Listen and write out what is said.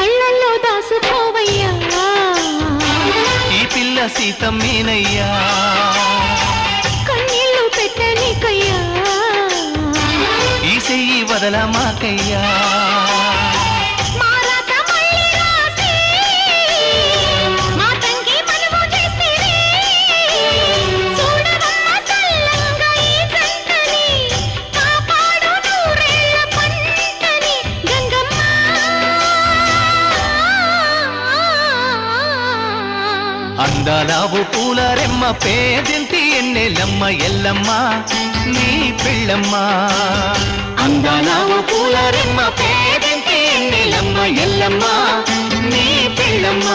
కళ్ళల్లో దాసుకోవయ్యా ఈ పిల్ల సీతమ్మేనయ్యా కన్నీళ్ళు పెట్టనీకయ్యా ఈ చెయ్యి వదలమాకయ్యా అందాలావు పూల రెమ్మ పేదింటి ఎన్నెలమ్మ ఎల్లమ్మ నీ పిల్లమ్మ అందాలావు పూల రెమ్మ పేదింటి ఎన్నెలమ్మ ఎల్లమ్మ నీ పిల్లమ్మ